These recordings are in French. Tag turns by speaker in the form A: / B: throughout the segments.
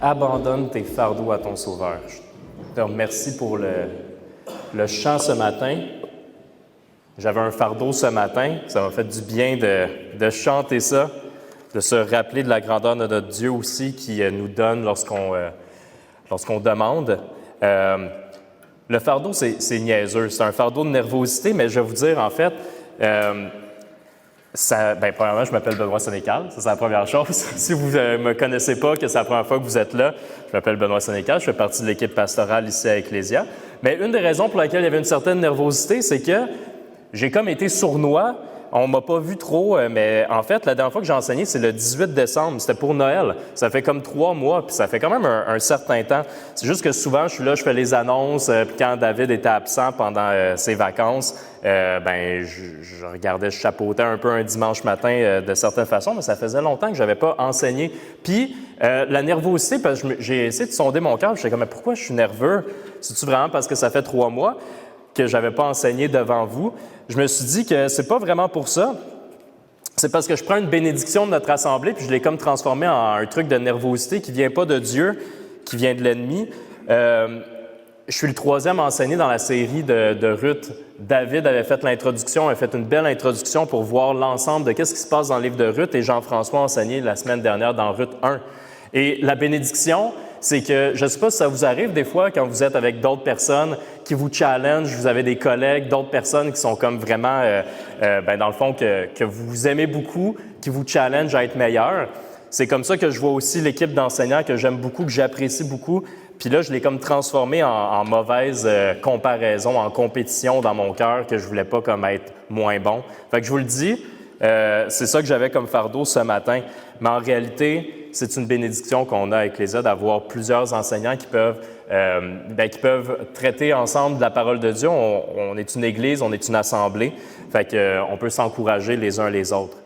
A: Abandonne tes fardeaux à ton Sauveur. Je te remercie pour le chant ce matin. J'avais un fardeau ce matin. Ça m'a fait du bien de chanter ça, de se rappeler de la grandeur de notre Dieu aussi qui nous donne lorsqu'on demande. Le fardeau, c'est niaiseux. C'est un fardeau de nervosité, mais je vais vous dire, en fait, premièrement, je m'appelle Benoît Sénécal, ça c'est la première chose. Si vous ne me connaissez pas, que c'est la première fois que vous êtes là, je m'appelle Benoît Sénécal, je fais partie de l'équipe pastorale ici à Ecclésia. Mais une des raisons pour laquelle il y avait une certaine nervosité, c'est que j'ai comme été sournois. On m'a pas vu trop, mais en fait, la dernière fois que j'ai enseigné, c'est le 18 décembre. C'était pour Noël. Ça fait comme 3 mois, puis ça fait quand même un certain temps. C'est juste que souvent, je suis là, je fais les annonces, puis quand David était absent pendant ses vacances, je regardais, je chapeautais un peu un dimanche matin de certaine façon, mais ça faisait longtemps que je n'avais pas enseigné. Puis, la nervosité, parce que j'ai essayé de sonder mon cœur, je suis comme, mais pourquoi je suis nerveux? C'est-tu vraiment parce que ça fait 3 mois que je n'avais pas enseigné devant vous? Je me suis dit que c'est pas vraiment pour ça. C'est parce que je prends une bénédiction de notre assemblée puis je l'ai comme transformé en un truc de nervosité qui vient pas de Dieu, qui vient de l'ennemi. Je suis le 3e à enseigner dans la série de Ruth. David avait fait l'introduction, avait fait une belle introduction pour voir l'ensemble de qu'est-ce qui se passe dans le livre de Ruth et Jean-François a enseigné la semaine dernière dans Ruth 1. Et la bénédiction, c'est que, je ne sais pas si ça vous arrive des fois quand vous êtes avec d'autres personnes qui vous challengent, vous avez des collègues, d'autres personnes qui sont comme vraiment, dans le fond, que vous aimez beaucoup, qui vous challengent à être meilleur. C'est comme ça que je vois aussi l'équipe d'enseignants que j'aime beaucoup, que j'apprécie beaucoup. Puis là, je l'ai comme transformé en mauvaise comparaison, en compétition dans mon cœur, que je voulais pas comme être moins bon. Fait que je vous le dis, c'est ça que j'avais comme fardeau ce matin. Mais en réalité, c'est une bénédiction qu'on a à Ecclésia d'avoir plusieurs enseignants qui peuvent traiter ensemble de la parole de Dieu. On est une église, on est une assemblée, fait qu'on peut s'encourager les uns les autres.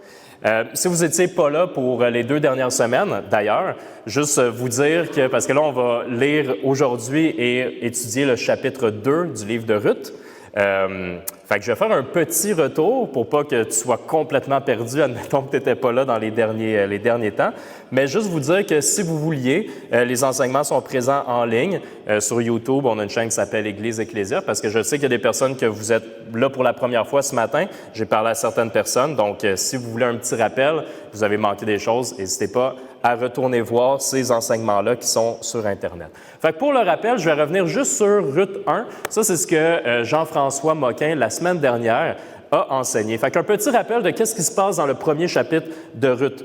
A: Si vous n'étiez pas là pour les 2 dernières semaines, d'ailleurs, juste vous dire que, parce que là, on va lire aujourd'hui et étudier le chapitre 2 du livre de Ruth. Fait que je vais faire un petit retour pour pas que tu sois complètement perdu, admettons que tu n'étais pas là dans les derniers temps. Mais juste vous dire que si vous vouliez, les enseignements sont présents en ligne. Sur YouTube, on a une chaîne qui s'appelle Église Ecclésia parce que je sais qu'il y a des personnes que vous êtes là pour la première fois ce matin. J'ai parlé à certaines personnes. Donc, si vous voulez un petit rappel, vous avez manqué des choses, n'hésitez pas à retourner voir ces enseignements-là qui sont sur Internet. Fait que pour le rappel, je vais revenir juste sur Ruth 1. Ça, c'est ce que Jean-François Moquin, la semaine dernière, a enseigné. Fait qu'un petit rappel de qu'est-ce qui se passe dans le premier chapitre de Ruth.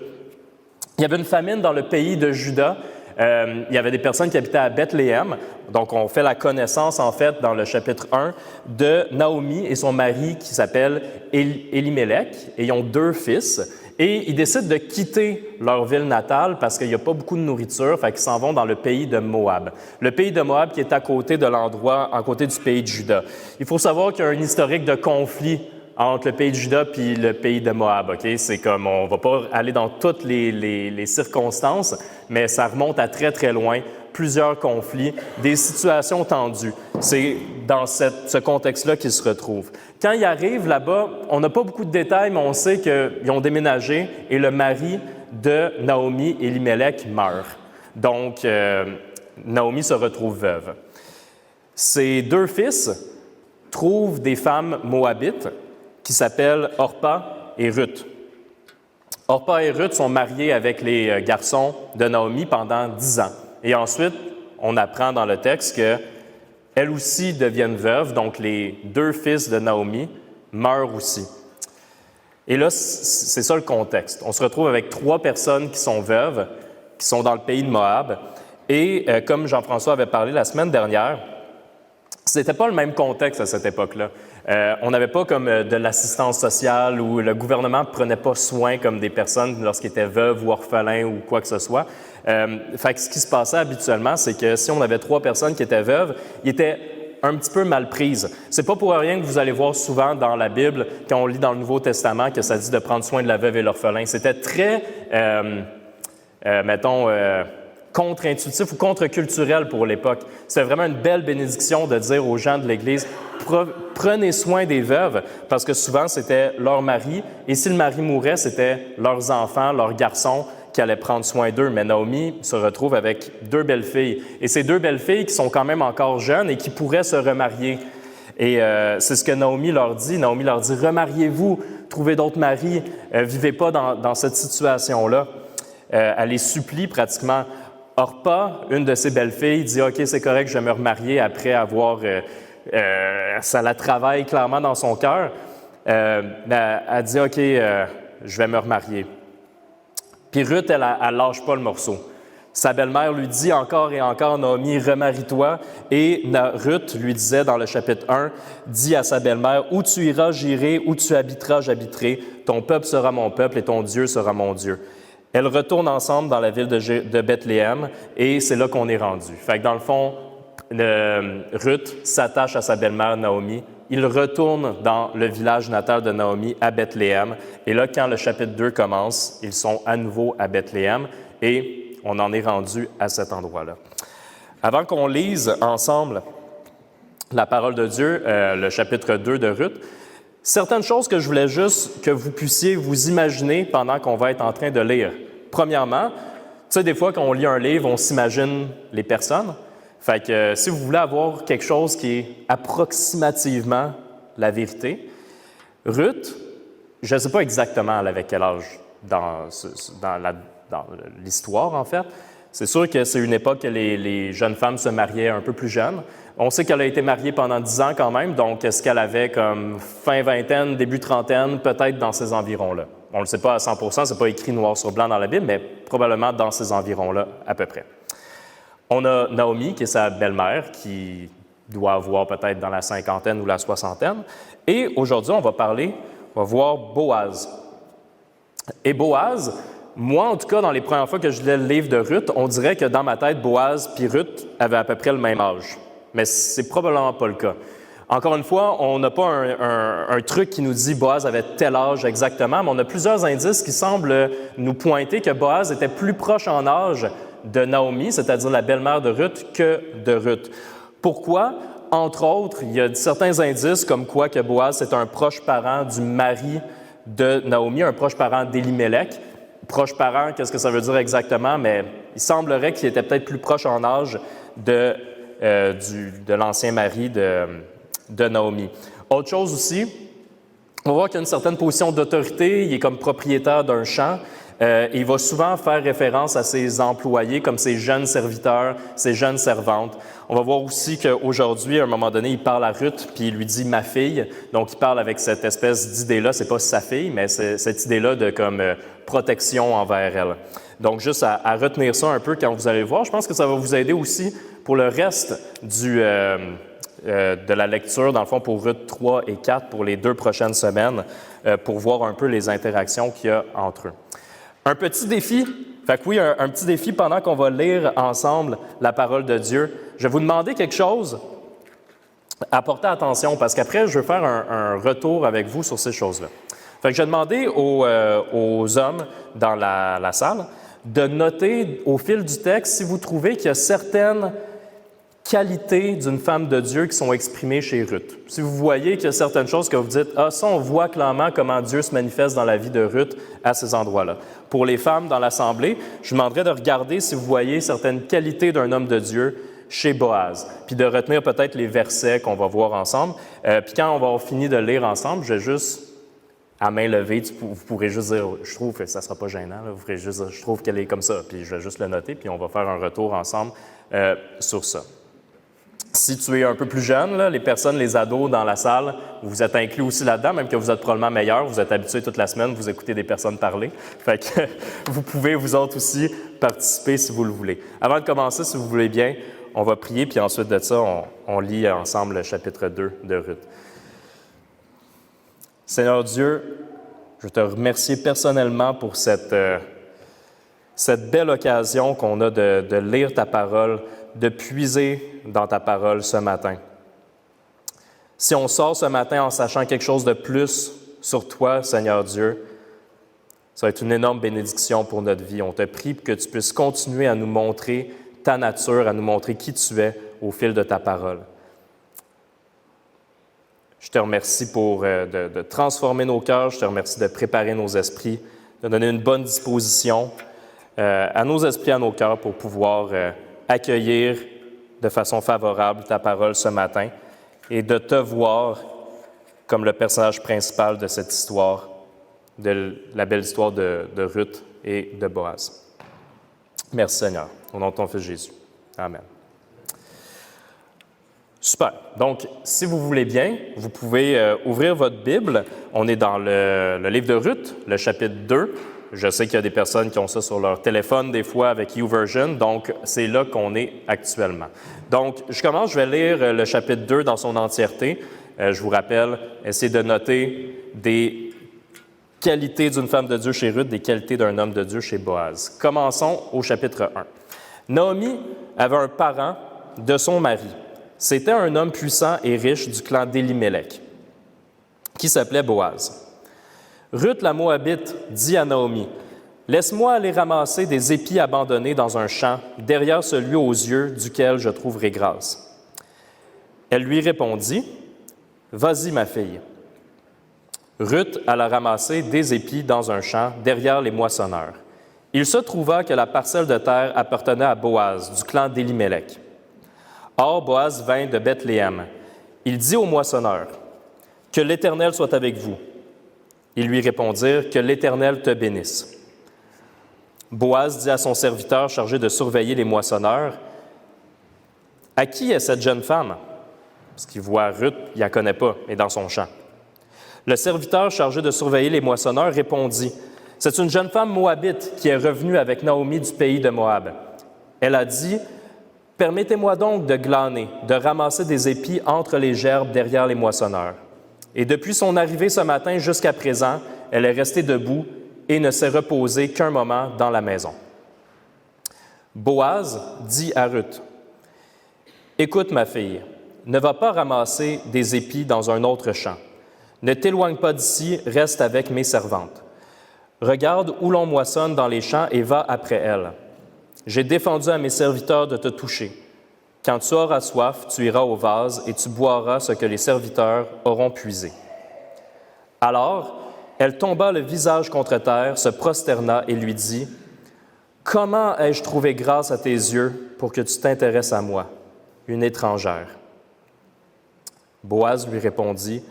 A: Il y avait une famine dans le pays de Juda. Il y avait des personnes qui habitaient à Bethléem. Donc, on fait la connaissance, en fait, dans le chapitre 1, de Naomi et son mari qui s'appelle Élimélec. Et ils ont 2 fils. Et ils décident de quitter leur ville natale parce qu'il n'y a pas beaucoup de nourriture, fait qu'ils s'en vont dans le pays de Moab. Le pays de Moab qui est à côté de l'endroit, à côté du pays de Juda. Il faut savoir qu'il y a un historique de conflit entre le pays de Juda puis le pays de Moab. Okay? C'est comme, on ne va pas aller dans toutes les circonstances, mais ça remonte à très, très loin. Plusieurs conflits, des situations tendues. C'est dans ce contexte-là qu'ils se retrouvent. Quand ils arrivent là-bas, on n'a pas beaucoup de détails, mais on sait qu'ils ont déménagé et le mari de Naomi, Élimélec, meurt. Donc, Naomi se retrouve veuve. Ses 2 fils trouvent des femmes moabites qui s'appellent Orpa et Ruth. Orpa et Ruth sont mariés avec les garçons de Naomi pendant 10 ans. Et ensuite, on apprend dans le texte qu'elles aussi deviennent veuves, donc les 2 fils de Naomi meurent aussi. Et là, c'est ça le contexte. On se retrouve avec 3 personnes qui sont veuves, qui sont dans le pays de Moab. Et comme Jean-François avait parlé la semaine dernière, c'était pas le même contexte à cette époque-là. On n'avait pas comme de l'assistance sociale où le gouvernement ne prenait pas soin comme des personnes lorsqu'ils étaient veuves ou orphelins ou quoi que ce soit. Fait que ce qui se passait habituellement, c'est que si on avait 3 personnes qui étaient veuves, ils étaient un petit peu mal prises. C'est pas pour rien que vous allez voir souvent dans la Bible, quand on lit dans le Nouveau Testament, que ça dit de prendre soin de la veuve et l'orphelin. C'était très, contre-intuitif ou contre-culturel pour l'époque. C'était vraiment une belle bénédiction de dire aux gens de l'Église, prenez soin des veuves, parce que souvent, c'était leur mari, et si le mari mourait, c'était leurs enfants, leurs garçons qui allait prendre soin d'eux. Mais Naomi se retrouve avec 2 belles-filles. Et ces 2 belles-filles qui sont quand même encore jeunes et qui pourraient se remarier. Et c'est ce que Naomi leur dit. Naomi leur dit, remariez-vous, trouvez d'autres maris, vivez pas dans cette situation-là. Elle les supplie pratiquement. Orpa, une de ses belles-filles, dit « OK, c'est correct, je vais me remarier après avoir… ça la travaille clairement dans son cœur. Mais elle dit « OK, je vais me remarier. » Puis Ruth, elle lâche pas le morceau. Sa belle-mère lui dit encore et encore « Naomi, remarie-toi. » Et Ruth lui disait dans le chapitre 1, dit à sa belle-mère « Où tu iras, j'irai, où tu habiteras, j'habiterai. Ton peuple sera mon peuple et ton Dieu sera mon Dieu. » Elles retournent ensemble dans la ville de Bethléem et c'est là qu'on est rendu. Fait que dans le fond, Ruth s'attache à sa belle-mère Naomi. Ils retournent dans le village natal de Naomi à Bethléem. Et là, quand le chapitre 2 commence, ils sont à nouveau à Bethléem et on en est rendu à cet endroit-là. Avant qu'on lise ensemble la parole de Dieu, le chapitre 2 de Ruth, certaines choses que je voulais juste que vous puissiez vous imaginer pendant qu'on va être en train de lire. Premièrement, tu sais, des fois, quand on lit un livre, on s'imagine les personnes. Fait que si vous voulez avoir quelque chose qui est approximativement la vérité, Ruth, je ne sais pas exactement elle avait quel âge dans l'histoire, en fait. C'est sûr que c'est une époque que les jeunes femmes se mariaient un peu plus jeunes. On sait qu'elle a été mariée pendant 10 ans quand même, donc est-ce qu'elle avait comme fin vingtaine, début trentaine, peut-être dans ces environs-là. On ne le sait pas à 100%, ce n'est pas écrit noir sur blanc dans la Bible, mais probablement dans ces environs-là à peu près. On a Naomi, qui est sa belle-mère, qui doit avoir peut-être dans la cinquantaine ou la soixantaine. Et aujourd'hui, on va voir Boaz. Et Boaz, moi, en tout cas, dans les premières fois que je lisais le livre de Ruth, on dirait que dans ma tête, Boaz puis Ruth avaient à peu près le même âge. Mais c'est probablement pas le cas. Encore une fois, on n'a pas un truc qui nous dit Boaz avait tel âge exactement, mais on a plusieurs indices qui semblent nous pointer que Boaz était plus proche en âge de Naomi, c'est-à-dire la belle-mère de Ruth, que de Ruth. Pourquoi? Entre autres, il y a certains indices comme quoi que Boaz est un proche parent du mari de Naomi, un proche parent d'Élimélec. Proche parent, qu'est-ce que ça veut dire exactement? Mais il semblerait qu'il était peut-être plus proche en âge de l'ancien mari de Naomi. Autre chose aussi, on va voir qu'il y a une certaine position d'autorité, il est comme propriétaire d'un champ. Il va souvent faire référence à ses employés comme ses jeunes serviteurs, ses jeunes servantes. On va voir aussi qu'aujourd'hui, à un moment donné, il parle à Ruth, puis il lui dit « ma fille ». Donc, il parle avec cette espèce d'idée-là, c'est pas sa fille, mais c'est cette idée-là de comme protection envers elle. Donc, juste à retenir ça un peu quand vous allez voir. Je pense que ça va vous aider aussi pour le reste de la lecture, dans le fond, pour Ruth 3 et 4, pour les 2 prochaines semaines, pour voir un peu les interactions qu'il y a entre eux. Un petit défi, fait que oui, un petit défi pendant qu'on va lire ensemble la parole de Dieu. Je vais vous demander quelque chose à porter attention, parce qu'après, je veux faire un retour avec vous sur ces choses-là. Fait que je vais demander aux hommes dans la salle de noter au fil du texte si vous trouvez qu'il y a certaines qualités d'une femme de Dieu qui sont exprimées chez Ruth. Si vous voyez qu'il y a certaines choses que vous dites « Ah, ça, on voit clairement comment Dieu se manifeste dans la vie de Ruth à ces endroits-là. » Pour les femmes dans l'Assemblée, je vous demanderais de regarder si vous voyez certaines qualités d'un homme de Dieu chez Boaz, puis de retenir peut-être les versets qu'on va voir ensemble. Puis quand on va finir de lire ensemble, je vais juste, à main levée, vous pourrez juste dire « Je trouve que ça ne sera pas gênant. » Vous pourrez juste dire « Je trouve qu'elle est comme ça. » Puis je vais juste le noter, puis on va faire un retour ensemble sur ça. Si tu es un peu plus jeune, là, les personnes, les ados dans la salle, vous êtes inclus aussi là-dedans, même que vous êtes probablement meilleurs, vous êtes habitués toute la semaine, vous écoutez des personnes parler. Fait que vous pouvez, vous autres aussi, participer si vous le voulez. Avant de commencer, si vous voulez bien, on va prier, puis ensuite de ça, on lit ensemble le chapitre 2 de Ruth. Seigneur Dieu, je te remercie personnellement pour cette belle occasion qu'on a de lire ta parole, de puiser dans ta parole ce matin. Si on sort ce matin en sachant quelque chose de plus sur toi, Seigneur Dieu, ça va être une énorme bénédiction pour notre vie. On te prie que tu puisses continuer à nous montrer ta nature, à nous montrer qui tu es au fil de ta parole. Je te remercie pour de transformer nos cœurs, je te remercie de préparer nos esprits, de donner une bonne disposition à nos esprits, à nos cœurs, pour pouvoir accueillir de façon favorable ta parole ce matin et de te voir comme le personnage principal de cette histoire, de la belle histoire de Ruth et de Boaz. Merci Seigneur, au nom de ton Fils Jésus. Amen. Super. Donc, si vous voulez bien, vous pouvez ouvrir votre Bible. On est dans le livre de Ruth, le chapitre 2. Je sais qu'il y a des personnes qui ont ça sur leur téléphone, des fois avec YouVersion, donc c'est là qu'on est actuellement. Donc, je vais lire le chapitre 2 dans son entièreté. Je vous rappelle, essayez de noter des qualités d'une femme de Dieu chez Ruth, des qualités d'un homme de Dieu chez Boaz. Commençons au chapitre 1. Naomi avait un parent de son mari. C'était un homme puissant et riche du clan d'Élimélec, qui s'appelait Boaz. Ruth la Moabite dit à Naomi, « Laisse-moi aller ramasser des épis abandonnés dans un champ, derrière celui aux yeux duquel je trouverai grâce. » Elle lui répondit, « Vas-y, ma fille. » Ruth alla ramasser des épis dans un champ, derrière les moissonneurs. Il se trouva que la parcelle de terre appartenait à Boaz, du clan d'Élimélec. Or, Boaz vint de Bethléem. Il dit aux moissonneurs, « Que l'Éternel soit avec vous. » Ils lui répondirent, « Que l'Éternel te bénisse. » Boaz dit à son serviteur chargé de surveiller les moissonneurs, « À qui est cette jeune femme? » Parce qu'il voit Ruth, il ne la connaît pas, elle est dans son champ. Le serviteur chargé de surveiller les moissonneurs répondit, « C'est une jeune femme moabite qui est revenue avec Naomi du pays de Moab. Elle a dit, « Permettez-moi donc de glaner, de ramasser des épis entre les gerbes derrière les moissonneurs. » Et depuis son arrivée ce matin jusqu'à présent, elle est restée debout et ne s'est reposée qu'un moment dans la maison. Boaz dit à Ruth, « Écoute, ma fille, ne va pas ramasser des épis dans un autre champ. Ne t'éloigne pas d'ici, reste avec mes servantes. Regarde où l'on moissonne dans les champs et va après elles. J'ai défendu à mes serviteurs de te toucher. Quand tu auras soif, tu iras au vase et tu boiras ce que les serviteurs auront puisé. » Alors, elle tomba le visage contre terre, se prosterna et lui dit, « Comment ai-je trouvé grâce à tes yeux pour que tu t'intéresses à moi, une étrangère? » Boaz lui répondit,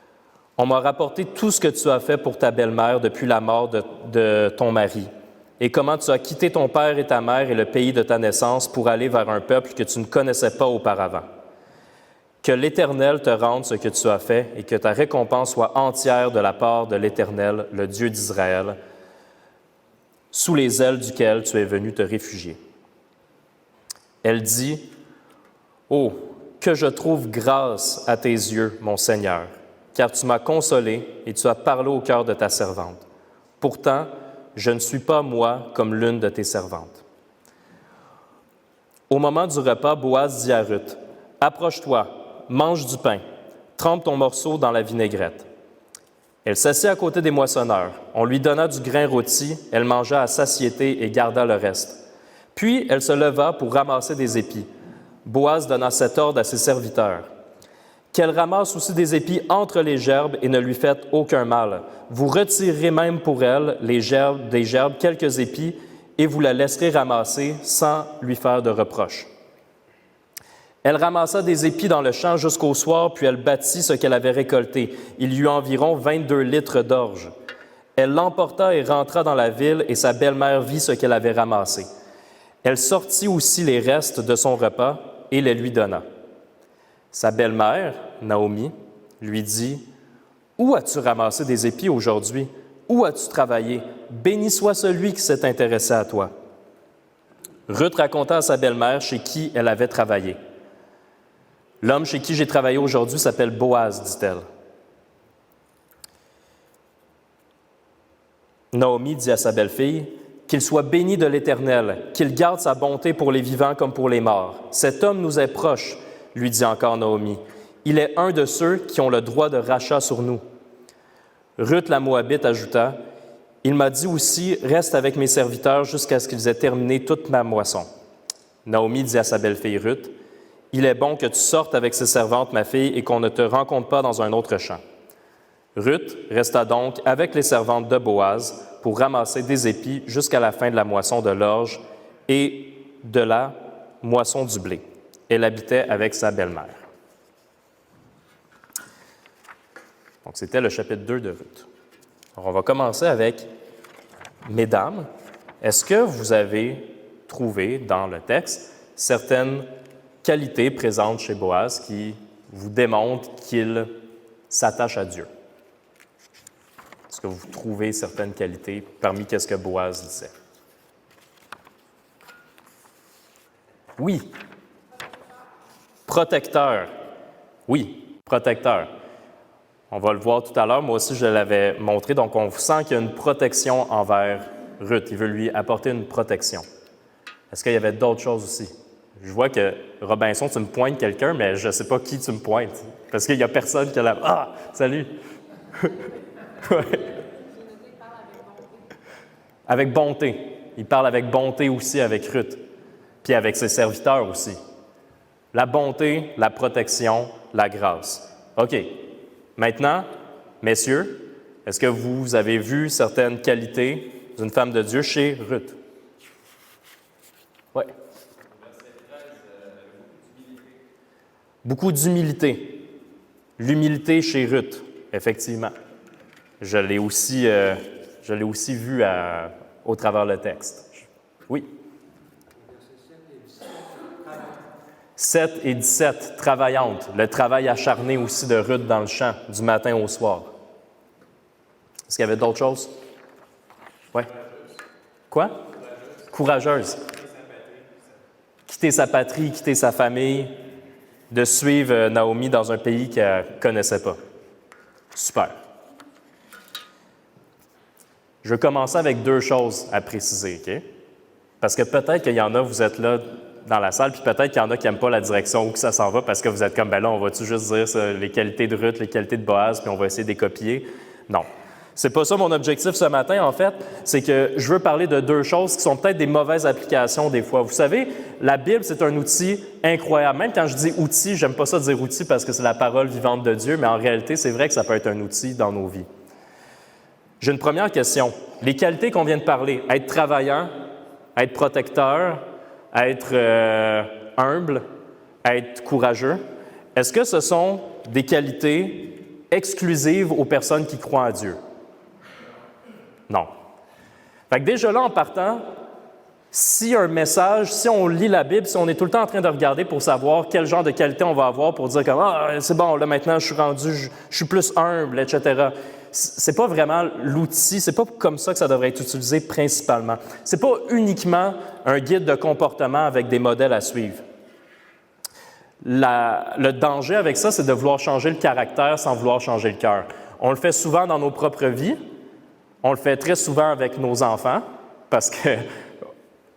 A: « On m'a rapporté tout ce que tu as fait pour ta belle-mère depuis la mort de ton mari, et comment tu as quitté ton père et ta mère et le pays de ta naissance pour aller vers un peuple que tu ne connaissais pas auparavant. Que l'Éternel te rende ce que tu as fait et que ta récompense soit entière de la part de l'Éternel, le Dieu d'Israël, sous les ailes duquel tu es venu te réfugier. » Elle dit, « Oh, que je trouve grâce à tes yeux, mon Seigneur, car tu m'as consolé et tu as parlé au cœur de ta servante. Pourtant, je ne suis pas, moi, comme l'une de tes servantes. » Au moment du repas, Boaz dit à Ruth, « Approche-toi, mange du pain, trempe ton morceau dans la vinaigrette. » Elle s'assit à côté des moissonneurs. On lui donna du grain rôti, elle mangea à satiété et garda le reste. Puis elle se leva pour ramasser des épis. Boaz donna cet ordre à ses serviteurs. Qu'elle ramasse aussi des épis entre les gerbes et ne lui faites aucun mal. Vous retirerez même pour elle des gerbes quelques épis et vous la laisserez ramasser sans lui faire de reproche. Elle ramassa des épis dans le champ jusqu'au soir, puis elle bâtit ce qu'elle avait récolté. Il y eut environ 22 litres d'orge. Elle l'emporta et rentra dans la ville, et sa belle-mère vit ce qu'elle avait ramassé. Elle sortit aussi les restes de son repas et les lui donna. Sa belle-mère, Naomi, lui dit, « Où as-tu ramassé des épis aujourd'hui? Où as-tu travaillé? Béni soit celui qui s'est intéressé à toi. » Ruth raconta à sa belle-mère chez qui elle avait travaillé. « L'homme chez qui j'ai travaillé aujourd'hui s'appelle Boaz, dit-elle. » Naomi dit à sa belle-fille, « Qu'il soit béni de l'Éternel, qu'il garde sa bonté pour les vivants comme pour les morts. Cet homme nous est proche, lui dit encore Naomi. Il est un de ceux qui ont le droit de rachat sur nous. » Ruth la Moabite ajouta, « Il m'a dit aussi, reste avec mes serviteurs jusqu'à ce qu'ils aient terminé toute ma moisson. » Naomi dit à sa belle-fille Ruth, « Il est bon que tu sortes avec ses servantes, ma fille, et qu'on ne te rencontre pas dans un autre champ. » Ruth resta donc avec les servantes de Boaz pour ramasser des épis jusqu'à la fin de la moisson de l'orge et de la moisson du blé. Elle habitait avec sa belle-mère. Donc, c'était le chapitre 2 de Ruth. Alors, on va commencer avec « Mesdames, est-ce que vous avez trouvé dans le texte certaines qualités présentes chez Boaz qui vous démontrent qu'il s'attache à Dieu? Est-ce que vous trouvez certaines qualités parmi ce que Boaz disait? Oui. Protecteur. Oui, protecteur. On va le voir tout à l'heure. Moi aussi, je l'avais montré. Donc, on sent qu'il y a une protection envers Ruth. Il veut lui apporter une protection. Est-ce qu'il y avait d'autres choses aussi? Je vois que, Robinson, tu me pointes quelqu'un, mais je ne sais pas qui tu me pointes. Parce qu'il n'y a personne qui a la... Ah! Salut! Ouais. Avec bonté. Il parle avec bonté aussi avec Ruth. Puis avec ses serviteurs aussi. La bonté, la protection, la grâce. OK. Maintenant, messieurs, est-ce que vous avez vu certaines qualités d'une femme de Dieu chez Ruth? Oui. Beaucoup d'humilité. L'humilité chez Ruth, effectivement. Je l'ai aussi vu au travers le texte. Oui. 7 et 17, travaillante. Le travail acharné aussi de Ruth dans le champ, du matin au soir. Est-ce qu'il y avait d'autres choses? Oui. Quoi? Courageuse. Quitter sa patrie, quitter sa famille, de suivre Naomi dans un pays qu'elle ne connaissait pas. Super. Je vais commencer avec 2 choses à préciser, OK? Parce que peut-être qu'il y en a, vous êtes là dans la salle, puis peut-être qu'il y en a qui n'aiment pas la direction où que ça s'en va parce que vous êtes comme, ben là, on va-tu juste dire ça, les qualités de Ruth, les qualités de Boaz, puis on va essayer de les copier? Non. C'est pas ça mon objectif ce matin, en fait. C'est que je veux parler de 2 choses qui sont peut-être des mauvaises applications des fois. Vous savez, la Bible, c'est un outil incroyable. Même quand je dis outil, j'aime pas ça dire outil parce que c'est la parole vivante de Dieu, mais en réalité, c'est vrai que ça peut être un outil dans nos vies. J'ai une première question. Les qualités qu'on vient de parler, être travaillant, être protecteur, être humble, être courageux, est-ce que ce sont des qualités exclusives aux personnes qui croient en Dieu? Non. Fait que déjà là, en partant, si un message, si on lit la Bible, si on est tout le temps en train de regarder pour savoir quel genre de qualité on va avoir pour dire comme « Ah, c'est bon, là maintenant je suis rendu, je suis plus humble, etc. » C'est pas vraiment l'outil, c'est pas comme ça que ça devrait être utilisé principalement. C'est pas uniquement un guide de comportement avec des modèles à suivre. Le danger avec ça, c'est de vouloir changer le caractère sans vouloir changer le cœur. On le fait souvent dans nos propres vies, on le fait très souvent avec nos enfants, parce que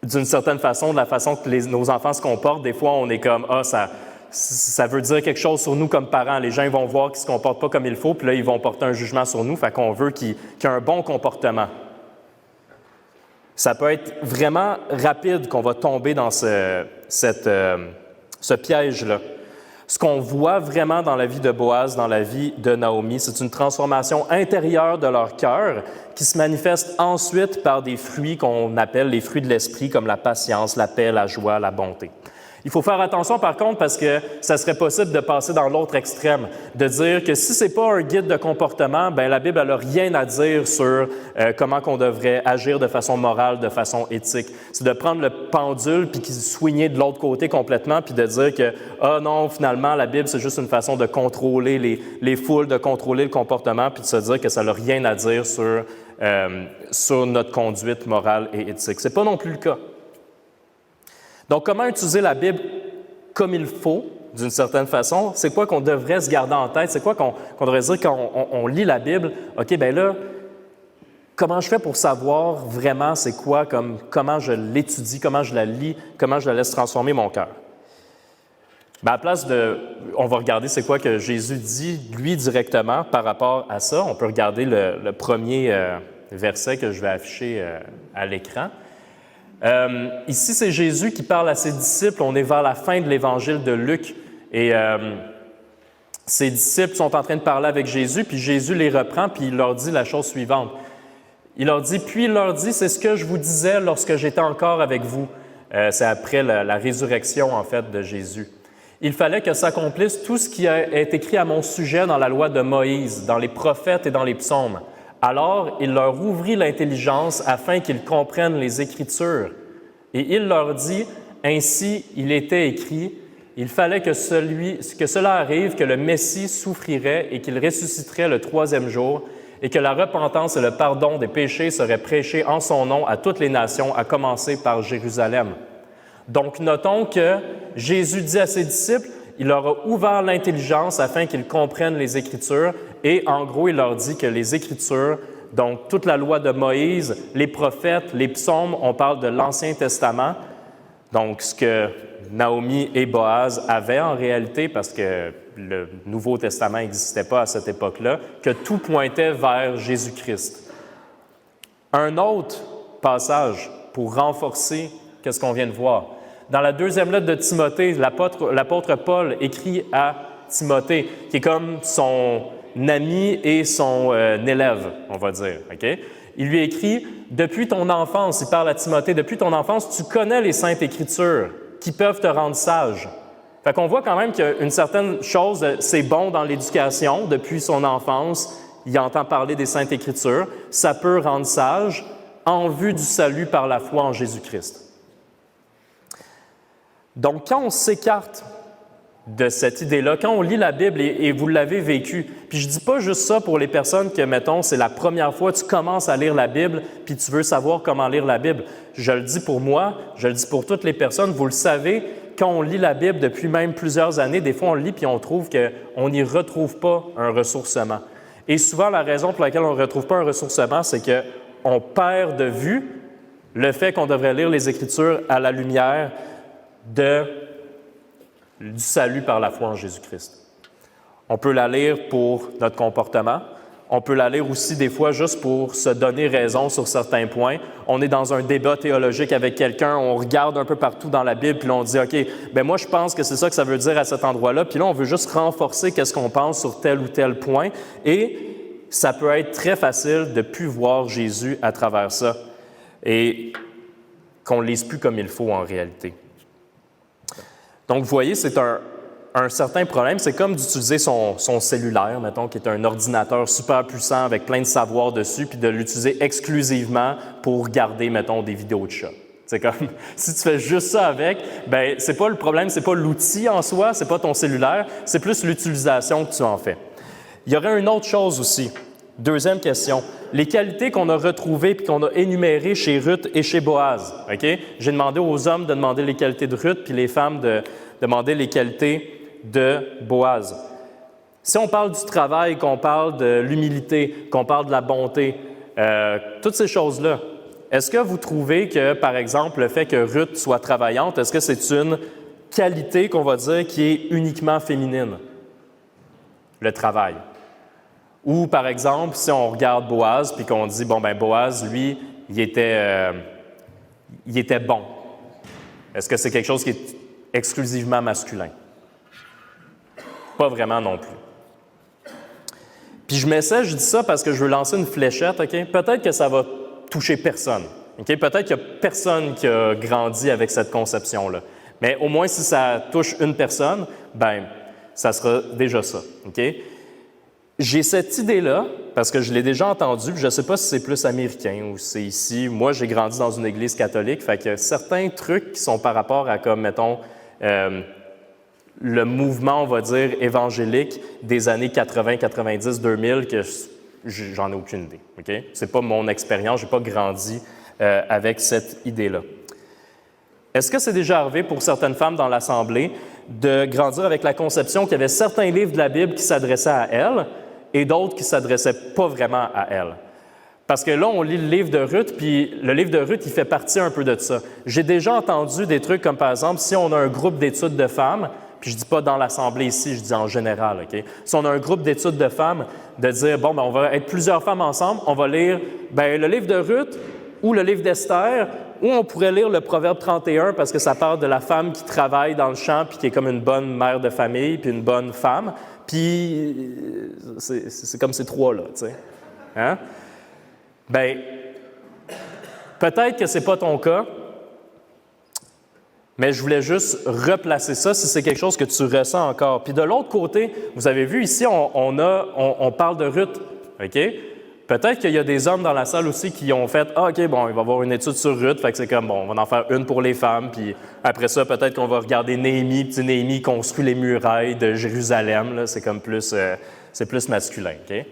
A: d'une certaine façon, de la façon que nos enfants se comportent, des fois on est comme « Ah, ça veut dire quelque chose sur nous comme parents. Les gens ils vont voir qu'ils ne se comportent pas comme il faut, puis là, ils vont porter un jugement sur nous, fait qu'on veut qu'il y ait un bon comportement. » Ça peut être vraiment rapide qu'on va tomber dans ce piège-là. Ce qu'on voit vraiment dans la vie de Boaz, dans la vie de Naomi, c'est une transformation intérieure de leur cœur qui se manifeste ensuite par des fruits qu'on appelle les fruits de l'esprit, comme la patience, la paix, la joie, la bonté. Il faut faire attention, par contre, parce que ça serait possible de passer dans l'autre extrême, de dire que si ce n'est pas un guide de comportement, bien, la Bible n'a rien à dire sur comment on devrait agir de façon morale, de façon éthique. C'est de prendre le pendule puis se soigner de l'autre côté complètement puis de dire que, ah non, finalement, la Bible, c'est juste une façon de contrôler les foules, de contrôler le comportement puis de se dire que ça n'a rien à dire sur notre conduite morale et éthique. Ce n'est pas non plus le cas. Donc, comment utiliser la Bible comme il faut, d'une certaine façon? C'est quoi qu'on devrait se garder en tête? C'est quoi qu'on devrait se dire quand on lit la Bible? OK, bien là, comment je fais pour savoir vraiment c'est quoi, comment je l'étudie, comment je la lis, comment je la laisse transformer mon cœur? Bien, à la place on va regarder c'est quoi que Jésus dit, lui, directement par rapport à ça. On peut regarder le premier verset que je vais afficher à l'écran. Ici, c'est Jésus qui parle à ses disciples. On est vers la fin de l'évangile de Luc. Et Ses disciples sont en train de parler avec Jésus, puis Jésus les reprend, puis il leur dit la chose suivante. Il leur dit, c'est ce que je vous disais lorsque j'étais encore avec vous. C'est après la résurrection, en fait, de Jésus. Il fallait que s'accomplisse tout ce qui est écrit à mon sujet dans la loi de Moïse, dans les prophètes et dans les psaumes. Alors, il leur ouvrit l'intelligence afin qu'ils comprennent les Écritures. Et il leur dit, ainsi il était écrit, il fallait que cela arrive, que le Messie souffrirait et qu'il ressusciterait le troisième jour, et que la repentance et le pardon des péchés seraient prêchés en son nom à toutes les nations, à commencer par Jérusalem. Donc, notons que Jésus dit à ses disciples, il leur a ouvert l'intelligence afin qu'ils comprennent les Écritures, et en gros, il leur dit que les Écritures, donc toute la loi de Moïse, les prophètes, les psaumes, on parle de l'Ancien Testament, donc ce que Naomi et Boaz avaient en réalité, parce que le Nouveau Testament n'existait pas à cette époque-là, que tout pointait vers Jésus-Christ. Un autre passage pour renforcer ce qu'on vient de voir. Dans la deuxième lettre de Timothée, l'apôtre Paul écrit à Timothée, qui est comme son ami et son élève, on va dire. Okay? Il lui écrit « Depuis ton enfance », il parle à Timothée, « Depuis ton enfance, tu connais les Saintes Écritures qui peuvent te rendre sage. » Fait qu'on voit quand même qu'il y a une certaine chose, c'est bon dans l'éducation, depuis son enfance, il entend parler des Saintes Écritures, ça peut rendre sage en vue du salut par la foi en Jésus-Christ. Donc, quand on s'écarte de cette idée-là, quand on lit la Bible et vous l'avez vécu, puis je ne dis pas juste ça pour les personnes que, mettons, c'est la première fois que tu commences à lire la Bible puis tu veux savoir comment lire la Bible. Je le dis pour moi, je le dis pour toutes les personnes, vous le savez, quand on lit la Bible depuis même plusieurs années, des fois on le lit puis on trouve qu'on n'y retrouve pas un ressourcement. Et souvent, la raison pour laquelle on ne retrouve pas un ressourcement, c'est qu'on perd de vue le fait qu'on devrait lire les Écritures à la lumière du salut par la foi en Jésus-Christ. On peut la lire pour notre comportement. On peut la lire aussi des fois juste pour se donner raison sur certains points. On est dans un débat théologique avec quelqu'un, on regarde un peu partout dans la Bible, puis là on dit « OK, ben moi je pense que c'est ça que ça veut dire à cet endroit-là », puis là on veut juste renforcer qu'est-ce qu'on pense sur tel ou tel point. Et ça peut être très facile de ne plus voir Jésus à travers ça et qu'on ne lise plus comme il faut en réalité. Donc, vous voyez, c'est un certain problème. C'est comme d'utiliser son cellulaire, mettons, qui est un ordinateur super puissant avec plein de savoir dessus, puis de l'utiliser exclusivement pour regarder, mettons, des vidéos de chats. C'est comme, si tu fais juste ça avec, bien, c'est pas le problème, c'est pas l'outil en soi, c'est pas ton cellulaire, c'est plus l'utilisation que tu en fais. Il y aurait une autre chose aussi. Deuxième question. Les qualités qu'on a retrouvées et qu'on a énumérées chez Ruth et chez Boaz. Okay? J'ai demandé aux hommes de demander les qualités de Ruth, puis les femmes de demander les qualités de Boaz. Si on parle du travail, qu'on parle de l'humilité, qu'on parle de la bonté, toutes ces choses-là, est-ce que vous trouvez que, par exemple, le fait que Ruth soit travaillante, est-ce que c'est une qualité qu'on va dire qui est uniquement féminine? Le travail. Ou, par exemple, si on regarde Boaz puis qu'on dit, bon, ben Boaz, lui, il était bon. Est-ce que c'est quelque chose qui est exclusivement masculin? Pas vraiment non plus. Puis je dis ça parce que je veux lancer une fléchette, OK? Peut-être que ça va toucher personne. OK? Peut-être qu'il n'y a personne qui a grandi avec cette conception-là. Mais au moins, si ça touche une personne, ben ça sera déjà ça. OK? J'ai cette idée-là, parce que je l'ai déjà entendue, puis je ne sais pas si c'est plus américain ou si c'est ici. Moi, j'ai grandi dans une église catholique, fait que certains trucs qui sont par rapport à, comme, mettons, le mouvement, on va dire, évangélique des années 80, 90, 2000, que j'en ai aucune idée. Okay? Ce n'est pas mon expérience, je n'ai pas grandi avec cette idée-là. Est-ce que c'est déjà arrivé pour certaines femmes dans l'Assemblée de grandir avec la conception qu'il y avait certains livres de la Bible qui s'adressaient à elles, et d'autres qui ne s'adressaient pas vraiment à elle? Parce que là, on lit le livre de Ruth, puis le livre de Ruth, il fait partie un peu de ça. J'ai déjà entendu des trucs comme, par exemple, si on a un groupe d'études de femmes, puis je ne dis pas dans l'Assemblée ici, je dis en général, OK? Si on a un groupe d'études de femmes, de dire, bon, ben, on va être plusieurs femmes ensemble, on va lire ben, le livre de Ruth ou le livre d'Esther, ou on pourrait lire le Proverbe 31 parce que ça parle de la femme qui travaille dans le champ puis qui est comme une bonne mère de famille puis une bonne femme. puis c'est comme ces trois-là, tu sais. Hein? Bien, peut-être que ce n'est pas ton cas, mais je voulais juste replacer ça si c'est quelque chose que tu ressens encore. Puis de l'autre côté, vous avez vu ici, on parle de Ruth, OK? Peut-être qu'il y a des hommes dans la salle aussi qui ont fait « Ah, OK, bon, il va y avoir une étude sur Ruth, fait que c'est comme, bon, on va en faire une pour les femmes, puis après ça, peut-être qu'on va regarder Néhémie, puis Néhémie construit les murailles de Jérusalem, là, c'est comme plus, c'est plus masculin, OK? »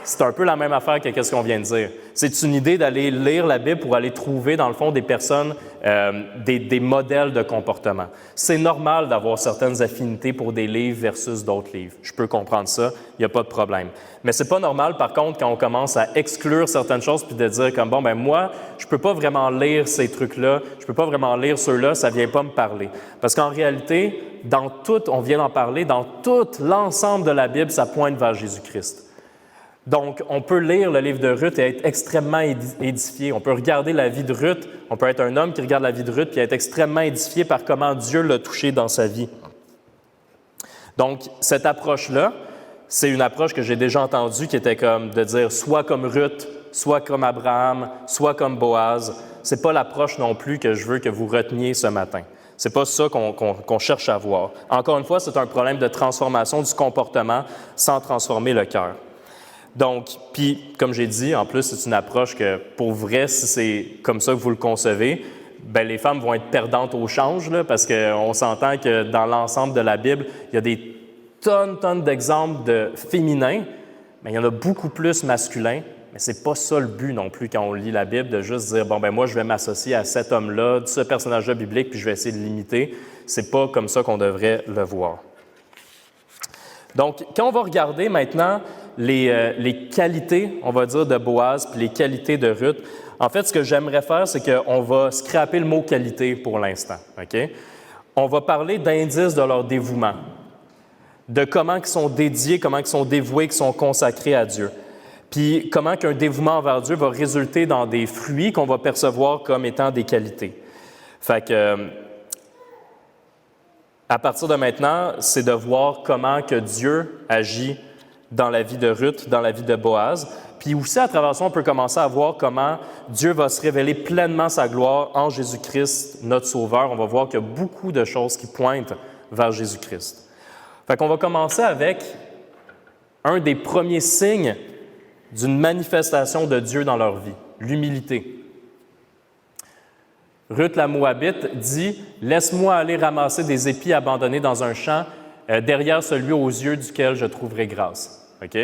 A: C'est un peu la même affaire que ce qu'on vient de dire. C'est une idée d'aller lire la Bible pour aller trouver, dans le fond, des personnes, des modèles de comportement. C'est normal d'avoir certaines affinités pour des livres versus d'autres livres. Je peux comprendre ça, il n'y a pas de problème. Mais c'est pas normal, par contre, quand on commence à exclure certaines choses puis de dire comme, bon, ben moi, je peux pas vraiment lire ces trucs-là, je peux pas vraiment lire ceux-là, ça vient pas me parler. Parce qu'en réalité, dans tout, on vient d'en parler, dans tout l'ensemble de la Bible, ça pointe vers Jésus-Christ. Donc, on peut lire le livre de Ruth et être extrêmement édifié. On peut regarder la vie de Ruth, on peut être un homme qui regarde la vie de Ruth et être extrêmement édifié par comment Dieu l'a touché dans sa vie. Donc, cette approche-là, c'est une approche que j'ai déjà entendue qui était comme de dire soit comme Ruth, soit comme Abraham, soit comme Boaz. Ce n'est pas l'approche non plus que je veux que vous reteniez ce matin. Ce n'est pas ça qu'on cherche à voir. Encore une fois, c'est un problème de transformation du comportement sans transformer le cœur. Donc, puis, comme j'ai dit, en plus, c'est une approche que, pour vrai, si c'est comme ça que vous le concevez, bien, les femmes vont être perdantes au change, là, parce qu'on s'entend que dans l'ensemble de la Bible, il y a des tonnes d'exemples de féminins, mais il y en a beaucoup plus masculins. Mais ce n'est pas ça le but non plus quand on lit la Bible, de juste dire, bon, ben moi, je vais m'associer à cet homme-là, ce personnage-là biblique, puis je vais essayer de l'imiter. Ce n'est pas comme ça qu'on devrait le voir. Donc, quand on va regarder maintenant les qualités, on va dire, de Boaz, puis les qualités de Ruth, en fait, ce que j'aimerais faire, c'est qu'on va scraper le mot « qualité » pour l'instant, OK? On va parler d'indices de leur dévouement, de comment ils sont dédiés, comment ils sont dévoués, qu'ils sont consacrés à Dieu. Puis comment qu'un dévouement envers Dieu va résulter dans des fruits qu'on va percevoir comme étant des qualités. Fait que, à partir de maintenant, c'est de voir comment que Dieu agit dans la vie de Ruth, dans la vie de Boaz. Puis aussi, à travers ça, on peut commencer à voir comment Dieu va se révéler pleinement sa gloire en Jésus-Christ, notre Sauveur. On va voir qu'il y a beaucoup de choses qui pointent vers Jésus-Christ. Fait qu'on va commencer avec un des premiers signes d'une manifestation de Dieu dans leur vie, l'humilité. Ruth la Moabite dit « Laisse-moi aller ramasser des épis abandonnés dans un champ, derrière celui aux yeux duquel je trouverai grâce. » OK?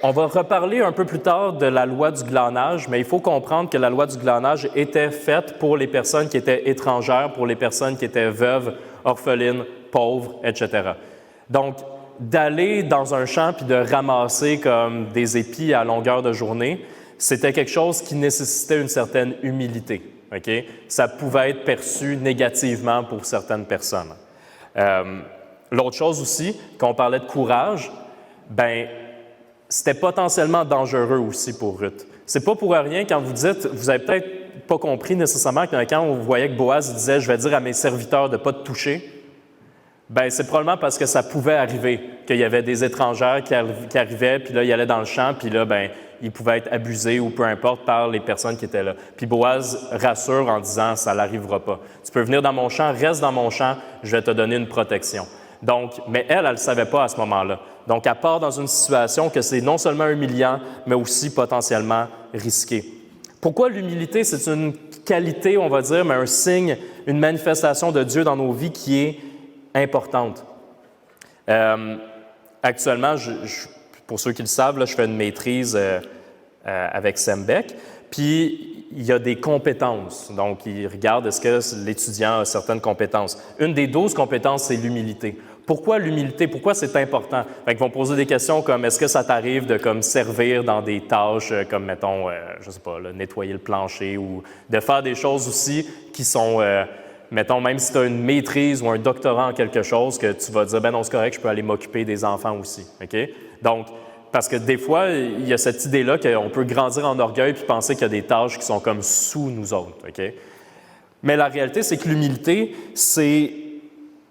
A: On va reparler un peu plus tard de la loi du glanage, mais il faut comprendre que la loi du glanage était faite pour les personnes qui étaient étrangères, pour les personnes qui étaient veuves, orphelines, pauvres, etc. Donc, d'aller dans un champ puis de ramasser comme des épis à longueur de journée, c'était quelque chose qui nécessitait une certaine humilité. Okay? Ça pouvait être perçu négativement pour certaines personnes. L'autre chose aussi, quand on parlait de courage, ben c'était potentiellement dangereux aussi pour Ruth. C'est pas pour rien quand vous dites, vous avez peut-être pas compris nécessairement que quand on voyait que Boaz disait « Je vais dire à mes serviteurs de ne pas te toucher », ben c'est probablement parce que ça pouvait arriver, qu'il y avait des étrangères qui arrivaient, puis là, ils allaient dans le champ, puis là, ben ils pouvaient être abusés ou peu importe par les personnes qui étaient là. Puis Boaz rassure en disant « Ça n'arrivera pas. Tu peux venir dans mon champ, reste dans mon champ, je vais te donner une protection. » Donc, mais elle ne le savait pas à ce moment-là. Donc, elle part dans une situation que c'est non seulement humiliant, mais aussi potentiellement risqué. Pourquoi l'humilité? C'est une qualité, on va dire, mais un signe, une manifestation de Dieu dans nos vies qui est importante. Actuellement, pour ceux qui le savent, là, je fais une maîtrise avec Sembec, puis il y a des compétences. Donc, ils regardent est-ce que l'étudiant a certaines compétences. Une des 12 compétences, c'est l'humilité. Pourquoi l'humilité? Pourquoi c'est important? Fait qu'ils vont poser des questions comme est-ce que ça t'arrive de comme servir dans des tâches comme, mettons, je sais pas, là, nettoyer le plancher ou de faire des choses aussi qui sont, mettons, même si tu as une maîtrise ou un doctorat en quelque chose, que tu vas dire, ben non, c'est correct, je peux aller m'occuper des enfants aussi. OK? Donc, parce que des fois, il y a cette idée-là qu'on peut grandir en orgueil puis penser qu'il y a des tâches qui sont comme sous nous autres. OK? Mais la réalité, c'est que l'humilité, c'est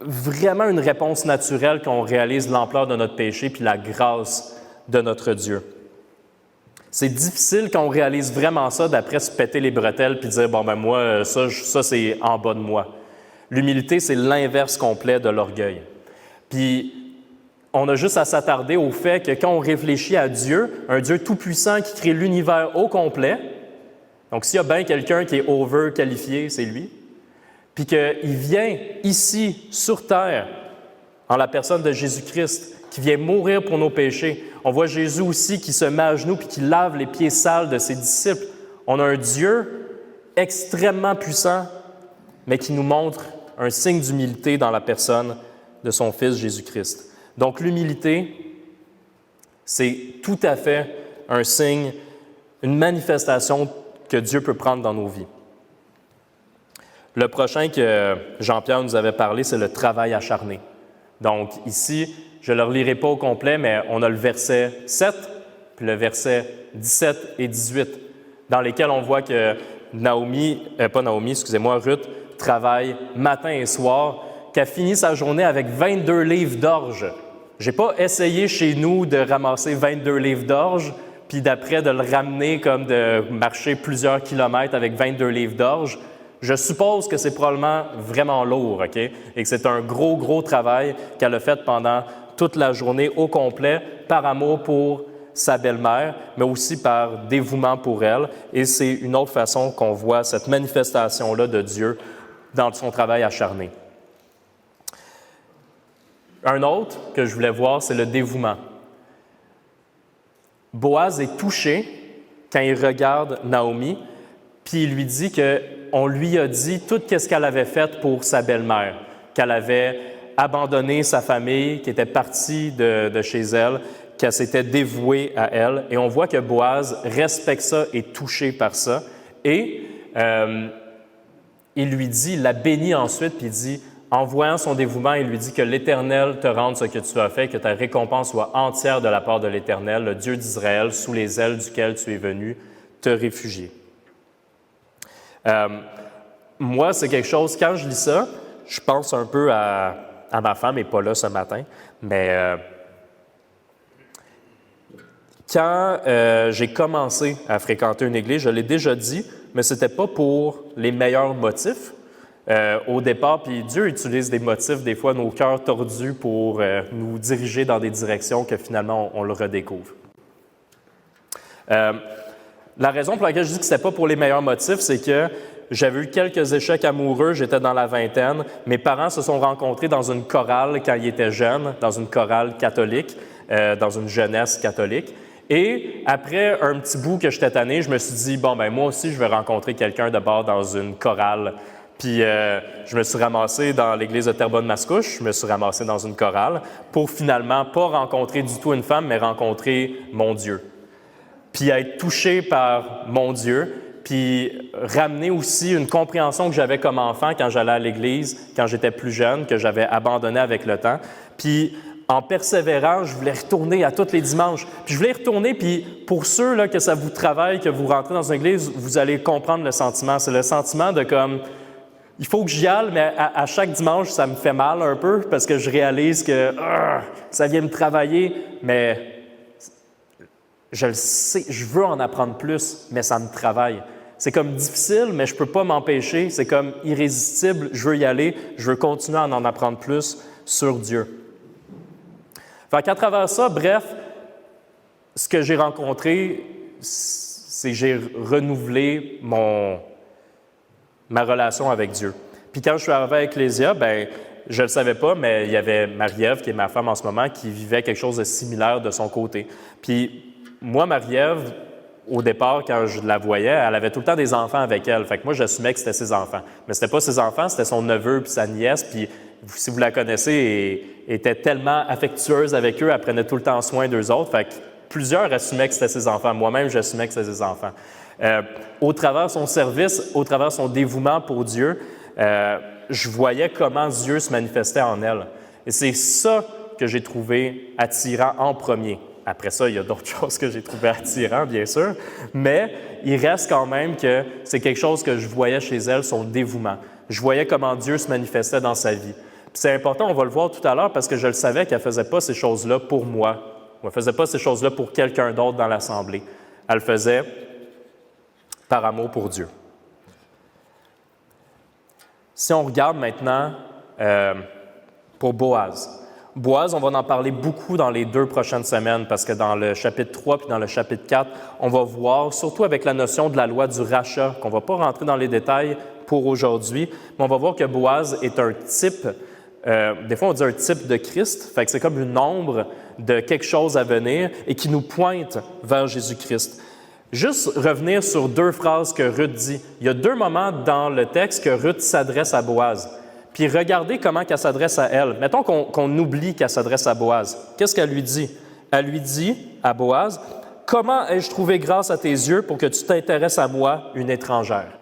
A: vraiment une réponse naturelle quand on réalise l'ampleur de notre péché puis la grâce de notre Dieu. C'est difficile quand on réalise vraiment ça d'après se péter les bretelles puis dire « bon, ben moi, ça c'est en bas de moi ». L'humilité, c'est l'inverse complet de l'orgueil. Puis, on a juste à s'attarder au fait que quand on réfléchit à Dieu, un Dieu tout-puissant qui crée l'univers au complet, donc s'il y a bien quelqu'un qui est over-qualifié, c'est lui, puis qu'il vient ici, sur terre, en la personne de Jésus-Christ, qui vient mourir pour nos péchés. On voit Jésus aussi qui se met à genoux puis qui lave les pieds sales de ses disciples. On a un Dieu extrêmement puissant, mais qui nous montre un signe d'humilité dans la personne de son Fils Jésus-Christ. Donc l'humilité, c'est tout à fait un signe, une manifestation que Dieu peut prendre dans nos vies. Le prochain que Jean-Pierre nous avait parlé, c'est le travail acharné. Donc ici, je ne le relirai pas au complet, mais on a le verset 7, puis le verset 17 et 18, dans lesquels on voit que Ruth travaille matin et soir, qu'elle finit sa journée avec 22 livres d'orge. Je n'ai pas essayé chez nous de ramasser 22 livres d'orge, puis d'après de le ramener comme de marcher plusieurs kilomètres avec 22 livres d'orge. Je suppose que c'est probablement vraiment lourd, OK? Et que c'est un gros travail qu'elle a fait pendant toute la journée au complet, par amour pour sa belle-mère, mais aussi par dévouement pour elle. Et c'est une autre façon qu'on voit cette manifestation-là de Dieu dans son travail acharné. Un autre que je voulais voir, c'est le dévouement. Boaz est touché quand il regarde Naomi, puis il lui dit qu'on lui a dit tout ce qu'elle avait fait pour sa belle-mère, qu'elle avait abandonné sa famille, qu'elle était partie de chez elle, qu'elle s'était dévouée à elle. Et on voit que Boaz respecte ça et est touché par ça. Et il lui dit, il la bénit ensuite, puis il dit, en voyant son dévouement, il lui dit que l'Éternel te rende ce que tu as fait, que ta récompense soit entière de la part de l'Éternel, le Dieu d'Israël, sous les ailes duquel tu es venu te réfugier. Moi, c'est quelque chose, quand je lis ça, je pense un peu à ma femme, elle n'est pas là ce matin, mais quand j'ai commencé à fréquenter une église, je l'ai déjà dit, mais ce n'était pas pour les meilleurs motifs. Au départ, puis Dieu utilise des motifs, des fois nos cœurs tordus pour nous diriger dans des directions que finalement on le redécouvre. La raison pour laquelle je dis que ce n'était pas pour les meilleurs motifs, c'est que j'avais eu quelques échecs amoureux, j'étais dans la vingtaine. Mes parents se sont rencontrés dans une chorale quand ils étaient jeunes, dans une chorale catholique, dans une jeunesse catholique. Et après un petit bout que j'étais tanné, je me suis dit, bon, ben moi aussi, je vais rencontrer quelqu'un de bord dans une chorale. Puis je me suis ramassé dans l'église de Terrebonne-Mascouche, je me suis ramassé dans une chorale pour finalement pas rencontrer du tout une femme, mais rencontrer mon Dieu. Puis être touché par mon Dieu, puis ramener aussi une compréhension que j'avais comme enfant quand j'allais à l'église, quand j'étais plus jeune, que j'avais abandonné avec le temps. Puis en persévérant, je voulais retourner à tous les dimanches. Puis je voulais y retourner, puis pour ceux là, que ça vous travaille, que vous rentrez dans une église, vous allez comprendre le sentiment. C'est le sentiment de comme, il faut que j'y aille, mais à chaque dimanche, ça me fait mal un peu parce que je réalise que ça vient me travailler, mais je le sais, je veux en apprendre plus, mais ça me travaille. C'est comme difficile, mais je ne peux pas m'empêcher. C'est comme irrésistible, je veux y aller, je veux continuer à en apprendre plus sur Dieu. Fait qu'à travers ça, bref, ce que j'ai rencontré, c'est que j'ai renouvelé ma relation avec Dieu. Puis quand je suis arrivé à Ecclésia, ben je ne le savais pas, mais il y avait Marie-Ève, qui est ma femme en ce moment, qui vivait quelque chose de similaire de son côté. Puis moi, Marie-Ève, au départ, quand je la voyais, elle avait tout le temps des enfants avec elle. Fait que moi, j'assumais que c'était ses enfants. Mais c'était pas ses enfants, c'était son neveu puis sa nièce. Puis si vous la connaissez, elle était tellement affectueuse avec eux, elle prenait tout le temps soin d'eux autres. Fait que plusieurs assumaient que c'était ses enfants. Moi-même, j'assumais que c'était ses enfants. Au travers de son service, au travers de son dévouement pour Dieu, je voyais comment Dieu se manifestait en elle. Et c'est ça que j'ai trouvé attirant en premier. Après ça, il y a d'autres choses que j'ai trouvées attirantes, bien sûr, mais il reste quand même que c'est quelque chose que je voyais chez elle, son dévouement. Je voyais comment Dieu se manifestait dans sa vie. C'est important, on va le voir tout à l'heure, parce que je le savais qu'elle ne faisait pas ces choses-là pour moi. Elle ne faisait pas ces choses-là pour quelqu'un d'autre dans l'Assemblée. Elle le faisait par amour pour Dieu. Si on regarde maintenant pour Boaz. Boaz, on va en parler beaucoup dans les 2 prochaines semaines parce que dans le chapitre 3 puis dans le chapitre 4, on va voir, surtout avec la notion de la loi du rachat, qu'on ne va pas rentrer dans les détails pour aujourd'hui, mais on va voir que Boaz est un type, des fois on dit un type de Christ, fait que c'est comme une ombre de quelque chose à venir et qui nous pointe vers Jésus-Christ. Juste revenir sur 2 phrases que Ruth dit. Il y a 2 moments dans le texte que Ruth s'adresse à Boaz. Puis regardez comment elle s'adresse à elle. Mettons qu'on oublie qu'elle s'adresse à Boaz. Qu'est-ce qu'elle lui dit? Elle lui dit à Boaz, « Comment ai-je trouvé grâce à tes yeux pour que tu t'intéresses à moi, une étrangère? »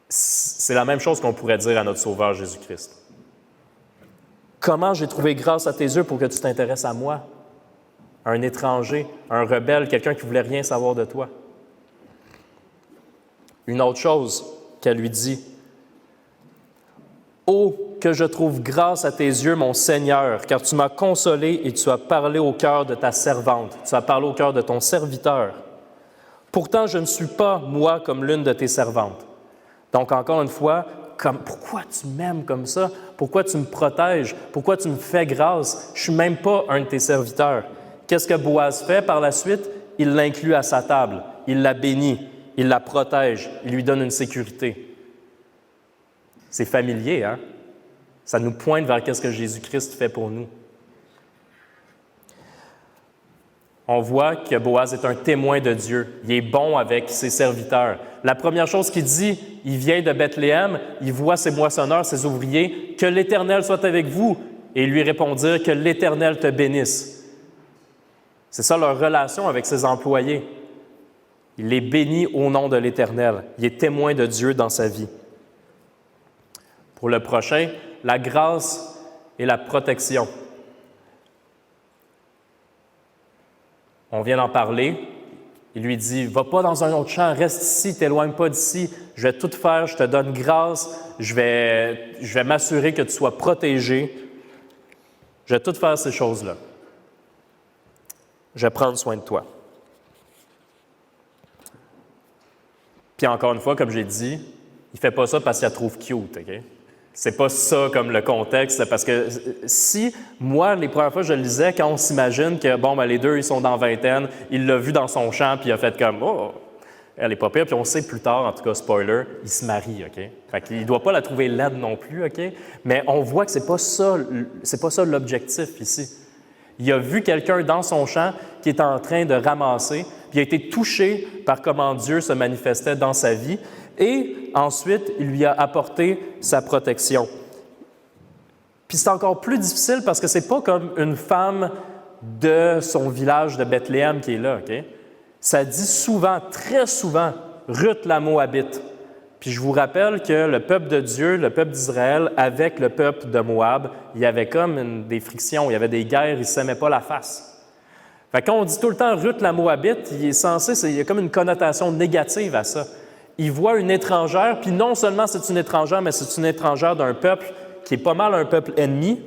A: C'est la même chose qu'on pourrait dire à notre Sauveur Jésus-Christ. « Comment j'ai trouvé grâce à tes yeux pour que tu t'intéresses à moi? Un étranger, un rebelle, quelqu'un qui ne voulait rien savoir de toi. » Une autre chose qu'elle lui dit, « Oh, que je trouve grâce à tes yeux, mon Seigneur, car tu m'as consolé et tu as parlé au cœur de ta servante, tu as parlé au cœur de ton serviteur. Pourtant, je ne suis pas, moi, comme l'une de tes servantes. » Donc, encore une fois, pourquoi tu m'aimes comme ça? Pourquoi tu me protèges? Pourquoi tu me fais grâce? Je ne suis même pas un de tes serviteurs. Qu'est-ce que Boaz fait par la suite? Il l'inclut à sa table, il la bénit, il la protège, il lui donne une sécurité. C'est familier, hein? Ça nous pointe vers ce que Jésus-Christ fait pour nous. On voit que Boaz est un témoin de Dieu. Il est bon avec ses serviteurs. La première chose qu'il dit, il vient de Bethléem, il voit ses moissonneurs, ses ouvriers, « Que l'Éternel soit avec vous. » Et ils lui répondirent, « Que l'Éternel te bénisse. » C'est ça leur relation avec ses employés. Il les bénit au nom de l'Éternel. Il est témoin de Dieu dans sa vie. Pour le prochain, la grâce et la protection. On vient d'en parler. Il lui dit, « Va pas dans un autre champ, reste ici, t'éloigne pas d'ici. Je vais tout faire, je te donne grâce, je vais m'assurer que tu sois protégé. Je vais tout faire ces choses-là. Je vais prendre soin de toi. » Puis encore une fois, comme j'ai dit, il ne fait pas ça parce qu'il la trouve cute, OK? C'est pas ça comme le contexte, parce que si, moi, les premières fois que je le lisais, quand on s'imagine que, bon, ben, les deux, ils sont dans vingtaine, il l'a vu dans son champ, puis il a fait comme, oh, elle est pas pire, puis on sait plus tard, en tout cas, spoiler, il se marie, OK? Fait qu'il ne doit pas la trouver laide non plus, OK? Mais on voit que c'est pas ça l'objectif ici. Il a vu quelqu'un dans son champ qui est en train de ramasser, puis il a été touché par comment Dieu se manifestait dans sa vie, et ensuite, il lui a apporté sa protection. Puis c'est encore plus difficile parce que c'est pas comme une femme de son village de Bethléem qui est là, OK? Ça dit souvent, très souvent, Ruth la Moabite. Puis je vous rappelle que le peuple de Dieu, le peuple d'Israël, avec le peuple de Moab, il y avait comme des frictions, il y avait des guerres, ils ne s'aimaient pas la face. Fait que quand on dit tout le temps Ruth la Moabite, il y a comme une connotation négative à ça. Il voit une étrangère, puis non seulement c'est une étrangère, mais c'est une étrangère d'un peuple qui est pas mal un peuple ennemi.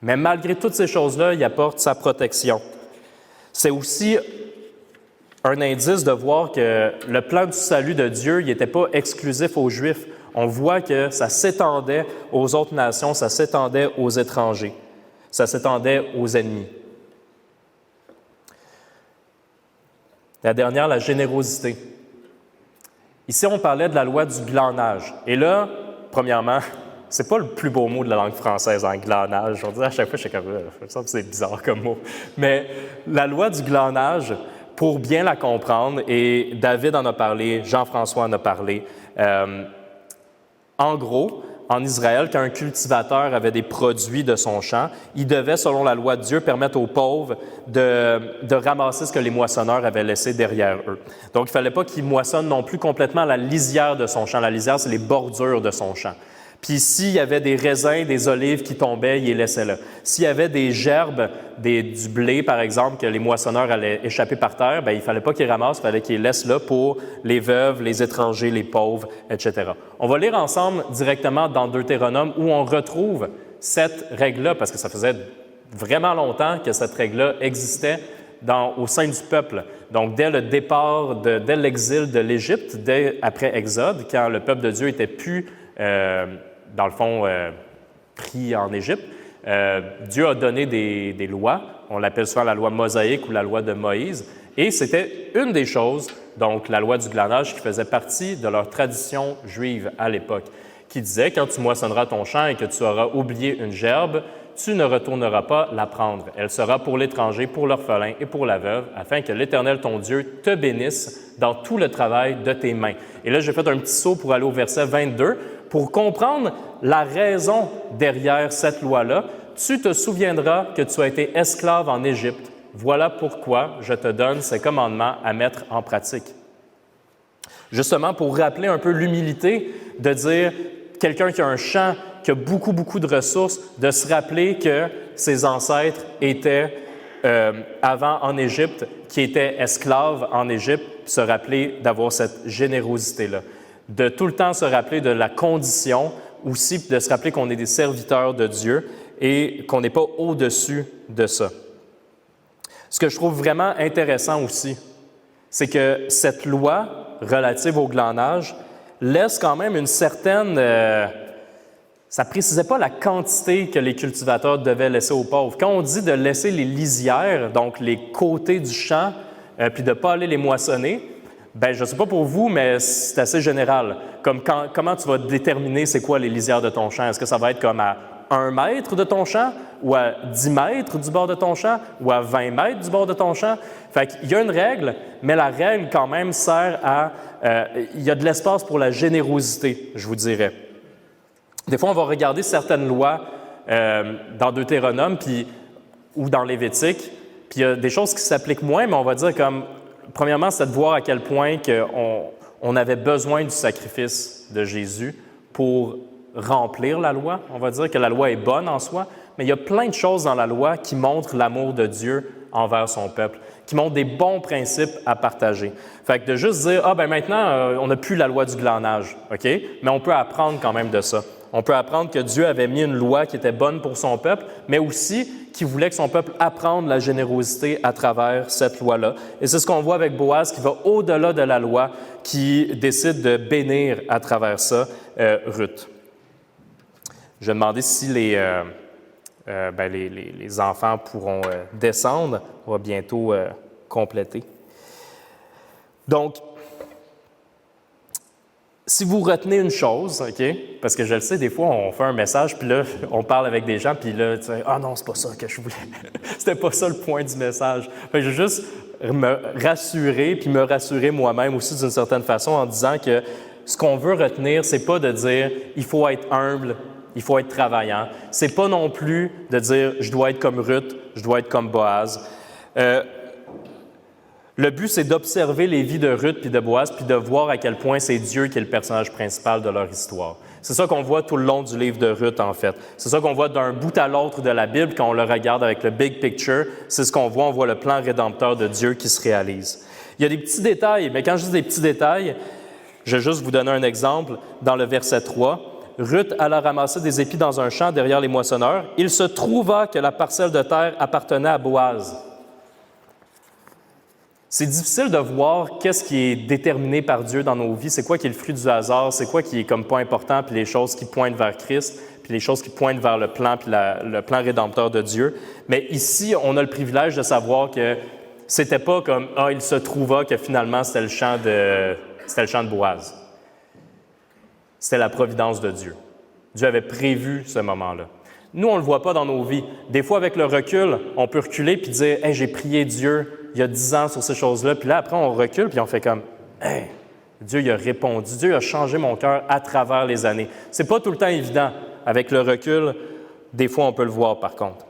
A: Mais malgré toutes ces choses-là, il apporte sa protection. C'est aussi un indice de voir que le plan du salut de Dieu, il n'était pas exclusif aux Juifs. On voit que ça s'étendait aux autres nations, ça s'étendait aux étrangers, ça s'étendait aux ennemis. La dernière, la générosité. Ici, on parlait de la loi du glanage. Et là, premièrement, c'est pas le plus beau mot de la langue française, en glanage. On dit à chaque fois, je suis comme, ça me c'est bizarre comme mot. Mais la loi du glanage, pour bien la comprendre, et David en a parlé, Jean-François en a parlé, en gros, en Israël, quand un cultivateur avait des produits de son champ, il devait, selon la loi de Dieu, permettre aux pauvres de ramasser ce que les moissonneurs avaient laissé derrière eux. Donc, il ne fallait pas qu'ils moissonnent non plus complètement la lisière de son champ. La lisière, c'est les bordures de son champ. Puis s'il y avait des raisins, des olives qui tombaient, il les laissait là. S'il y avait des gerbes, du blé, par exemple, que les moissonneurs allaient échapper par terre, bien, il ne fallait pas qu'ils ramassent, il fallait qu'ils les laissent là pour les veuves, les étrangers, les pauvres, etc. On va lire ensemble directement dans Deutéronome où on retrouve cette règle-là, parce que ça faisait vraiment longtemps que cette règle-là existait au sein du peuple. Donc, dès le départ, dès l'exil de l'Égypte, dès après Exode, quand le peuple de Dieu était plus, dans le fond, pris en Égypte, Dieu a donné des lois. On l'appelle souvent la loi mosaïque ou la loi de Moïse. Et c'était une des choses, donc la loi du glanage, qui faisait partie de leur tradition juive à l'époque, qui disait, quand tu moissonneras ton champ et que tu auras oublié une gerbe, tu ne retourneras pas la prendre. Elle sera pour l'étranger, pour l'orphelin et pour la veuve, afin que l'Éternel, ton Dieu, te bénisse dans tout le travail de tes mains. Et là, j'ai fait un petit saut pour aller au verset 22. Pour comprendre la raison derrière cette loi-là, tu te souviendras que tu as été esclave en Égypte. Voilà pourquoi je te donne ces commandements à mettre en pratique. Justement, pour rappeler un peu l'humilité de dire quelqu'un qui a un champ, qui a beaucoup, beaucoup de ressources, de se rappeler que ses ancêtres étaient avant en Égypte, qui étaient esclaves en Égypte, se rappeler d'avoir cette générosité-là. De tout le temps se rappeler de la condition, aussi de se rappeler qu'on est des serviteurs de Dieu et qu'on n'est pas au-dessus de ça. Ce que je trouve vraiment intéressant aussi, c'est que cette loi relative au glanage laisse quand même une certaine... ça ne précisait pas la quantité que les cultivateurs devaient laisser aux pauvres. Quand on dit de laisser les lisières, donc les côtés du champ, puis de ne pas aller les moissonner, bien, je ne sais pas pour vous, mais c'est assez général. Comme comment tu vas déterminer c'est quoi les lisières de ton champ? Est-ce que ça va être comme à 1 mètre de ton champ, ou à 10 mètres du bord de ton champ, ou à 20 mètres du bord de ton champ? Fait qu'il y a une règle, mais la règle quand même sert à... il y a de l'espace pour la générosité, je vous dirais. Des fois, on va regarder certaines lois dans Deutéronome ou dans Lévitique, puis il y a des choses qui s'appliquent moins, mais on va dire comme... Premièrement, c'est de voir à quel point on avait besoin du sacrifice de Jésus pour remplir la loi. On va dire que la loi est bonne en soi, mais il y a plein de choses dans la loi qui montrent l'amour de Dieu envers son peuple, qui montrent des bons principes à partager. Fait que de juste dire, ah ben maintenant, on n'a plus la loi du glanage, OK? Mais on peut apprendre quand même de ça. On peut apprendre que Dieu avait mis une loi qui était bonne pour son peuple, mais aussi qu'il voulait que son peuple apprenne la générosité à travers cette loi-là. Et c'est ce qu'on voit avec Boaz qui va au-delà de la loi, qui décide de bénir à travers ça Ruth. Je vais demander si les enfants pourront descendre. On va bientôt compléter. Donc, si vous retenez une chose, OK, parce que je le sais, des fois, on fait un message, puis là, on parle avec des gens, puis là, tu sais, « Ah non, c'est pas ça que je voulais. » C'était pas ça le point du message. Fait que je veux juste me rassurer, puis me rassurer moi-même aussi d'une certaine façon en disant que ce qu'on veut retenir, c'est pas de dire « Il faut être humble, il faut être travaillant. » C'est pas non plus de dire « Je dois être comme Ruth, je dois être comme Boaz. » Le but, c'est d'observer les vies de Ruth puis de Boaz, puis de voir à quel point c'est Dieu qui est le personnage principal de leur histoire. C'est ça qu'on voit tout le long du livre de Ruth, en fait. C'est ça qu'on voit d'un bout à l'autre de la Bible, quand on le regarde avec le big picture. C'est ce qu'on voit, on voit le plan rédempteur de Dieu qui se réalise. Il y a des petits détails, mais quand je dis des petits détails, je vais juste vous donner un exemple. Dans le verset 3, Ruth alla ramasser des épis dans un champ derrière les moissonneurs. Il se trouva que la parcelle de terre appartenait à Boaz. C'est difficile de voir qu'est-ce qui est déterminé par Dieu dans nos vies, c'est quoi qui est le fruit du hasard, c'est quoi qui est comme pas important, puis les choses qui pointent vers Christ, puis les choses qui pointent vers le plan, puis le plan rédempteur de Dieu. Mais ici, on a le privilège de savoir que c'était pas comme « Ah, il se trouva que finalement c'était le champ de Boaz ». C'était la providence de Dieu. Dieu avait prévu ce moment-là. Nous, on ne le voit pas dans nos vies. Des fois, avec le recul, on peut reculer puis dire « Hey, j'ai prié Dieu il y a 10 ans sur ces choses-là. » Puis là, après, on recule puis on fait comme « Hey, Dieu il a répondu. Dieu a changé mon cœur à travers les années. » C'est pas tout le temps évident. Avec le recul, des fois, on peut le voir par contre.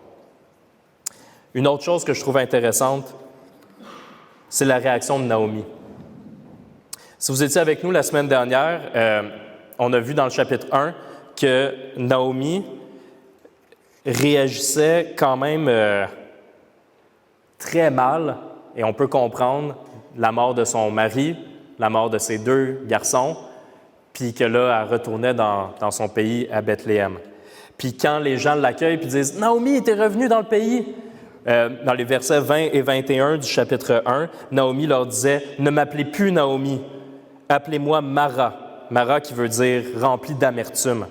A: Une autre chose que je trouve intéressante, c'est la réaction de Naomi. Si vous étiez avec nous la semaine dernière, on a vu dans le chapitre 1 que Naomi réagissait quand même très mal, et on peut comprendre la mort de son mari, la mort de ses 2 garçons, puis que là, elle retournait dans son pays à Bethléem. Puis quand les gens l'accueillent puis disent « Naomi, t'es revenue dans le pays », dans les versets 20 et 21 du chapitre 1, Naomi leur disait « Ne m'appelez plus Naomi, appelez-moi Mara ». Mara qui veut dire « rempli d'amertume ».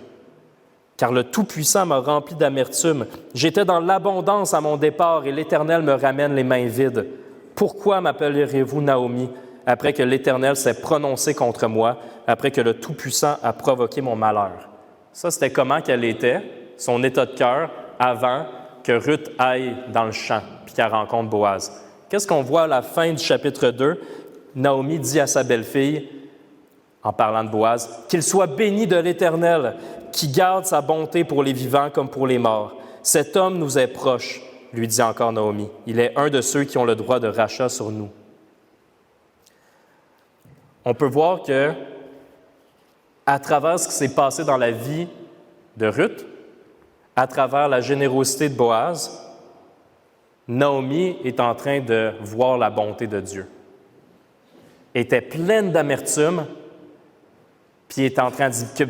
A: Car le Tout-Puissant m'a rempli d'amertume. J'étais dans l'abondance à mon départ et l'Éternel me ramène les mains vides. Pourquoi m'appellerez-vous Naomi, après que l'Éternel s'est prononcé contre moi, après que le Tout-Puissant a provoqué mon malheur? Ça, c'était comment qu'elle était, son état de cœur, avant que Ruth aille dans le champ puis qu'elle rencontre Boaz. Qu'est-ce qu'on voit à la fin du chapitre 2? Naomi dit à sa belle-fille, en parlant de Boaz, « Qu'il soit béni de l'Éternel, qui garde sa bonté pour les vivants comme pour les morts. Cet homme nous est proche, lui dit encore Naomi. Il est un de ceux qui ont le droit de rachat sur nous. » On peut voir que, à travers ce qui s'est passé dans la vie de Ruth, à travers la générosité de Boaz, Naomi est en train de voir la bonté de Dieu. Elle était pleine d'amertume, puis est en train de dire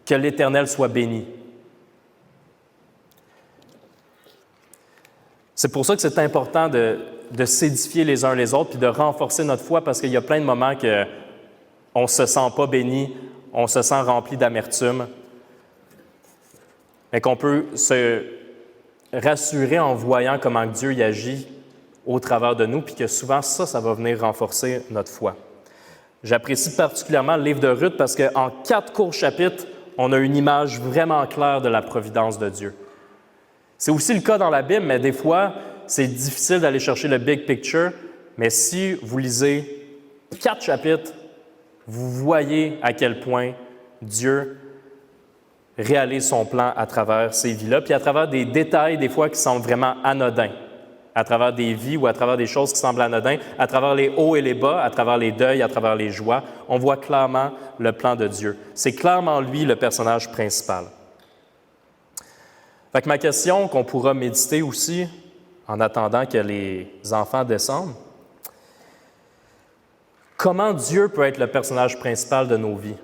A: que l'Éternel soit béni. C'est pour ça que c'est important de s'édifier les uns les autres puis de renforcer notre foi, parce qu'il y a plein de moments qu'on ne se sent pas béni, on se sent rempli d'amertume, mais qu'on peut se rassurer en voyant comment Dieu y agit au travers de nous, puis que souvent ça va venir renforcer notre foi. J'apprécie particulièrement le livre de Ruth parce qu'en 4 courts chapitres, on a une image vraiment claire de la providence de Dieu. C'est aussi le cas dans la Bible, mais des fois, c'est difficile d'aller chercher le big picture, mais si vous lisez 4 chapitres, vous voyez à quel point Dieu réalise son plan à travers ces vies-là, puis à travers des détails, des fois, qui semblent vraiment anodins, à travers des vies ou à travers des choses qui semblent anodins, à travers les hauts et les bas, à travers les deuils, à travers les joies, on voit clairement le plan de Dieu. C'est clairement lui le personnage principal. Fait que ma question qu'on pourra méditer aussi, en attendant que les enfants descendent, comment Dieu peut être le personnage principal de nos vies?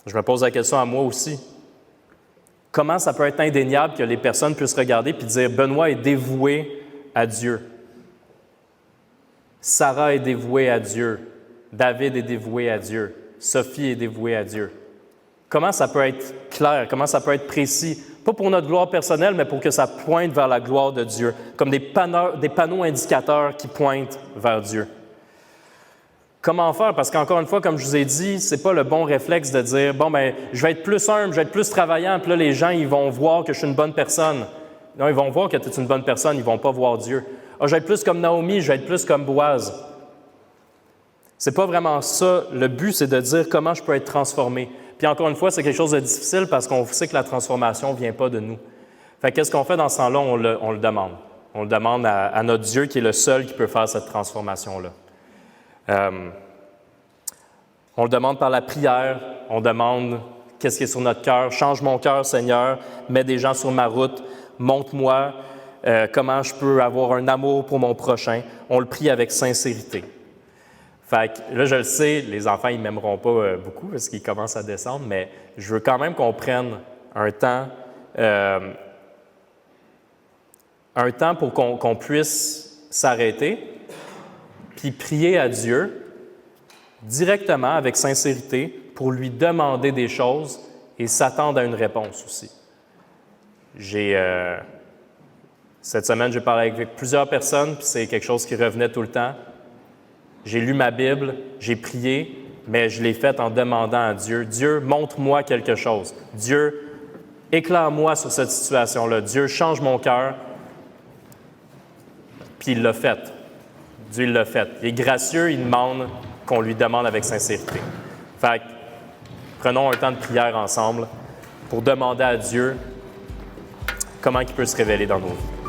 A: Je me pose la question à moi aussi. Comment ça peut être indéniable que les personnes puissent regarder et dire « Benoît est dévoué à Dieu. Sarah est dévouée à Dieu. David est dévoué à Dieu. Sophie est dévouée à Dieu. » Comment ça peut être clair? Comment ça peut être précis? Pas pour notre gloire personnelle, mais pour que ça pointe vers la gloire de Dieu, comme des panneaux indicateurs qui pointent vers Dieu. Comment faire? Parce qu'encore une fois, comme je vous ai dit, ce n'est pas le bon réflexe de dire « Bon, bien, je vais être plus humble, je vais être plus travaillant, puis là, les gens, ils vont voir que je suis une bonne personne. » Non, ils vont voir que tu es une bonne personne, ils ne vont pas voir Dieu. « Ah, je vais être plus comme Naomi, je vais être plus comme Boaz. » Ce n'est pas vraiment ça. Le but, c'est de dire comment je peux être transformé. Puis encore une fois, c'est quelque chose de difficile parce qu'on sait que la transformation ne vient pas de nous. Fait qu'est-ce qu'on fait dans ce temps-là? On le demande. On le demande à notre Dieu qui est le seul qui peut faire cette transformation-là. On le demande par la prière, on demande qu'est-ce qui est sur notre cœur. Change mon cœur, Seigneur, mets des gens sur ma route, montre-moi comment je peux avoir un amour pour mon prochain. On le prie avec sincérité. Fait que là, je le sais, les enfants, ils ne m'aimeront pas beaucoup parce qu'ils commencent à descendre, mais je veux quand même qu'on prenne un temps pour qu'on puisse s'arrêter puis prier à Dieu directement, avec sincérité, pour lui demander des choses et s'attendre à une réponse aussi. Cette semaine, j'ai parlé avec plusieurs personnes, puis c'est quelque chose qui revenait tout le temps. J'ai lu ma Bible, j'ai prié, mais je l'ai fait en demandant à Dieu, « Dieu, montre-moi quelque chose. Dieu, éclaire-moi sur cette situation-là. Dieu, change mon cœur. » Puis il l'a fait. Dieu l'a fait. Il est gracieux, il demande qu'on lui demande avec sincérité. Fait que, prenons un temps de prière ensemble pour demander à Dieu comment il peut se révéler dans nos vies.